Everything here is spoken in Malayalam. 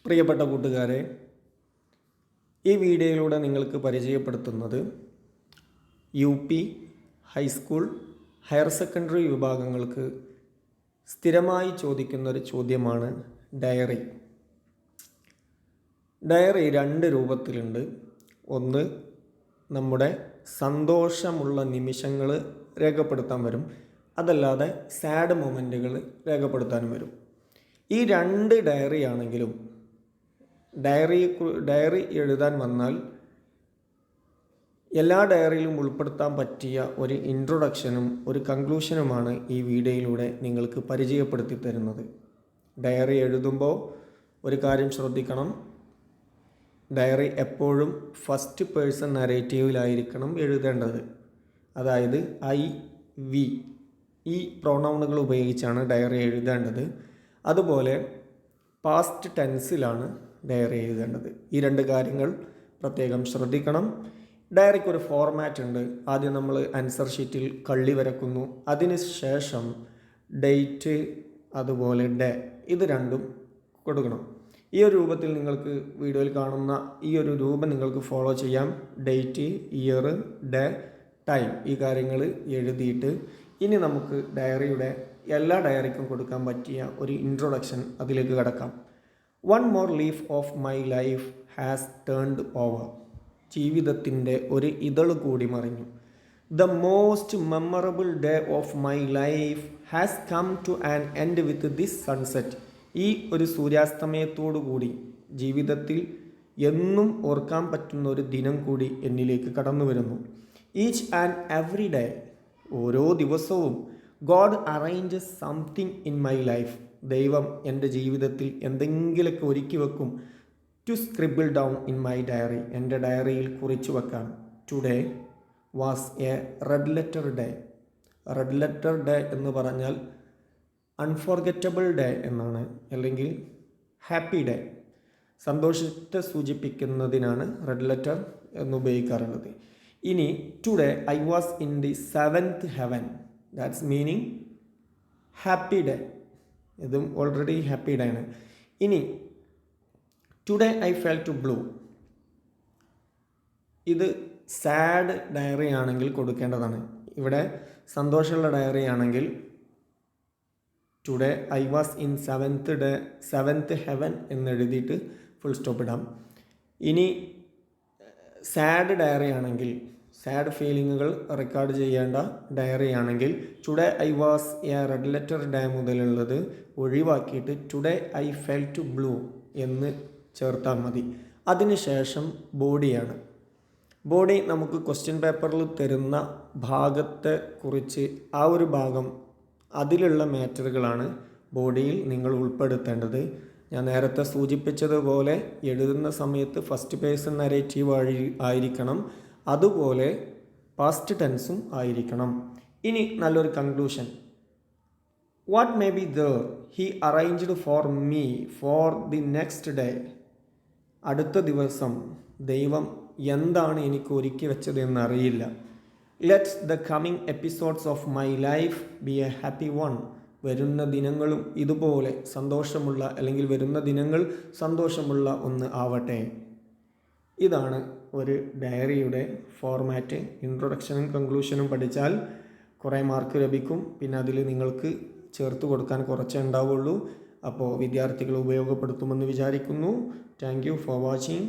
പ്രിയപ്പെട്ട കൂട്ടുകാരെ, ഈ വീഡിയോയിലൂടെ നിങ്ങൾക്ക് പരിചയപ്പെടുത്തുന്നത് UP, ഹൈസ്കൂൾ, ഹയർ സെക്കൻഡറി വിഭാഗങ്ങൾക്ക് സ്ഥിരമായി ചോദിക്കുന്നൊരു ചോദ്യമാണ് ഡയറി. ഡയറി രണ്ട് രൂപത്തിലുണ്ട്. ഒന്ന്, നമ്മുടെ സന്തോഷമുള്ള നിമിഷങ്ങൾ രേഖപ്പെടുത്താൻ വരും. അതല്ലാതെ സാഡ് മൊമെൻറ്റുകൾ രേഖപ്പെടുത്താനും വരും. ഈ രണ്ട് ഡയറി ആണെങ്കിലും ഡയറി എഴുതാൻ വന്നാൽ എല്ലാ ഡയറിയിലും ഉൾപ്പെടുത്താൻ പറ്റിയ ഒരു ഇൻട്രൊഡക്ഷനും ഒരു കൺക്ലൂഷനുമാണ് ഈ വീഡിയോയിലൂടെ നിങ്ങൾക്ക് പരിചയപ്പെടുത്തി തരുന്നത്. ഡയറി എഴുതുമ്പോൾ ഒരു കാര്യം ശ്രദ്ധിക്കണം. ഡയറി എപ്പോഴും ഫസ്റ്റ് പേഴ്സൺ നരേറ്റീവിലായിരിക്കണം എഴുതേണ്ടത്. അതായത് I, we ഈ പ്രൊനൗണുകൾ ഉപയോഗിച്ചാണ് ഡയറി എഴുതേണ്ടത്. അതുപോലെ പാസ്റ്റ് ടെൻസിലാണ് ഡയറി എഴുതേണ്ടത്. ഈ രണ്ട് കാര്യങ്ങൾ പ്രത്യേകം ശ്രദ്ധിക്കണം. ഡയറിക്ക് ഒരു ഫോർമാറ്റ് ഉണ്ട്. ആദ്യം നമ്മൾ ആൻസർ ഷീറ്റിൽ കള്ളി വരക്കുന്നു. അതിന് ശേഷം ഡേറ്റ് അതുപോലെ ഡേ ഇത് രണ്ടും കൊടുക്കണം. ഈ ഒരു രൂപത്തിൽ നിങ്ങൾക്ക് വീഡിയോയിൽ കാണുന്ന ഈ ഒരു രൂപം നിങ്ങൾക്ക് ഫോളോ ചെയ്യാം. ഡേറ്റ്, ഇയർ, ഡേ, ടൈം ഈ കാര്യങ്ങൾ എഴുതിയിട്ട് ഇനി നമുക്ക് ഡയറിയുടെ എല്ലാ ഡയറിക്കും കൊടുക്കാൻ പറ്റിയ ഒരു ഇൻട്രൊഡക്ഷൻ അതിലേക്ക് കടക്കാം. One more leaf of my life has turned over. ജീവിതത്തിൻ്റെ ഒരു ഇതൾ കൂടി മറിഞ്ഞു. The most memorable day of my life has come to an end with this sunset. ഈ ഒരു സൂര്യാസ്തമയത്തോടു കൂടി ജീവിതത്തിൽ എന്നും ഓർക്കാൻ പറ്റുന്ന ഒരു ദിനം കൂടി എന്നിലേക്ക് കടന്നു വരുന്നു. ഈച്ച് ആൻഡ് എവറി ഡേ ഓരോ ദിവസവും God arranges something in my life. ദൈവം എൻ്റെ ജീവിതത്തിൽ എന്തെങ്കിലുമൊക്കെ ഒരുക്കി വെക്കും. To scribble down in my diary എൻ്റെ ഡയറിയിൽ കുറിച്ചു വെക്കാൻ. Today was a red letter day. Red letter day എന്ന് പറഞ്ഞാൽ അൺഫോർഗറ്റബിൾ ഡേ എന്നാണ്, അല്ലെങ്കിൽ ഹാപ്പി ഡേ. സന്തോഷത്തെ സൂചിപ്പിക്കുന്നതിനാണ് റെഡ് ലെറ്റർ എന്ന് ഉപയോഗിക്കാറുള്ളത്. ഇനി today I was in the 7th heaven. That's meaning happy day. ഇതും ഓൾറെഡി ഹാപ്പി ഡേ ആണ്. ഇനി ടുഡേ ഐ ഫെൽറ്റ് ബ്ലൂ. ഇത് സാഡ് ഡയറി ആണെങ്കിൽ കൊടുക്കേണ്ടതാണ്. ഇവിടെ സന്തോഷമുള്ള ഡയറി ആണെങ്കിൽ today I was in 7th heaven എന്നെഴുതിയിട്ട് ഫുൾ സ്റ്റോപ്പ് ഇടാം. ഇനി സാഡ് ഡയറി ആണെങ്കിൽ, സാഡ് ഫീലിങ്ങുകൾ റെക്കോർഡ് ചെയ്യേണ്ട ഡയറി ആണെങ്കിൽ today I was a red letter day മുതലുള്ളത് ഒഴിവാക്കിയിട്ട് ടുഡേ ഐ ഫെൽറ്റ് ബ്ലൂ എന്ന് ചേർത്താൽ മതി. അതിനുശേഷം ബോഡിയാണ്. ബോഡി നമുക്ക് ക്വസ്റ്റ്യൻ പേപ്പറിൽ തരുന്ന ഭാഗത്തെ കുറിച്ച് ആ ഒരു ഭാഗം അതിലുള്ള മാറ്ററുകളാണ് ബോഡിയിൽ നിങ്ങൾ ഉൾപ്പെടുത്തേണ്ടത്. ഞാൻ നേരത്തെ സൂചിപ്പിച്ചതുപോലെ എഴുതുന്ന സമയത്ത് ഫസ്റ്റ് പേഴ്സൺ നരേറ്റീവ് ആയിരിക്കണം. അതുപോലെ പാസ്റ്റ് ടെൻസും ആയിരിക്കണം. ഇനി നല്ലൊരു conclusion. What may be there he arranged for me for the next day. അടുത്ത ദിവസം ദൈവം എന്താണ് എനിക്ക് ഒരുക്കി വെച്ചത് എന്നറിയില്ല. Let the coming episodes of my life B A happy one. വരുന്ന ദിനങ്ങളും ഇതുപോലെ സന്തോഷമുള്ള, അല്ലെങ്കിൽ വരുന്ന ദിനങ്ങൾ സന്തോഷമുള്ള ഒന്ന് ആവട്ടെ. ഇതാണ് ഒരു ഡയറിയുടെ ഫോർമാറ്റ്. ഇൻട്രൊഡക്ഷനും കൺക്ലൂഷനും പഠിച്ചാൽ കുറേ മാർക്ക് ലഭിക്കും. പിന്നെ അതിൽ നിങ്ങൾക്ക് ചേർത്ത് കൊടുക്കാൻ കുറച്ചേ ഉണ്ടാവുള്ളൂ. അപ്പോൾ വിദ്യാർത്ഥികൾ ഉപയോഗപ്പെടുത്തുമെന്ന് വിചാരിക്കുന്നു. Thank you for watching.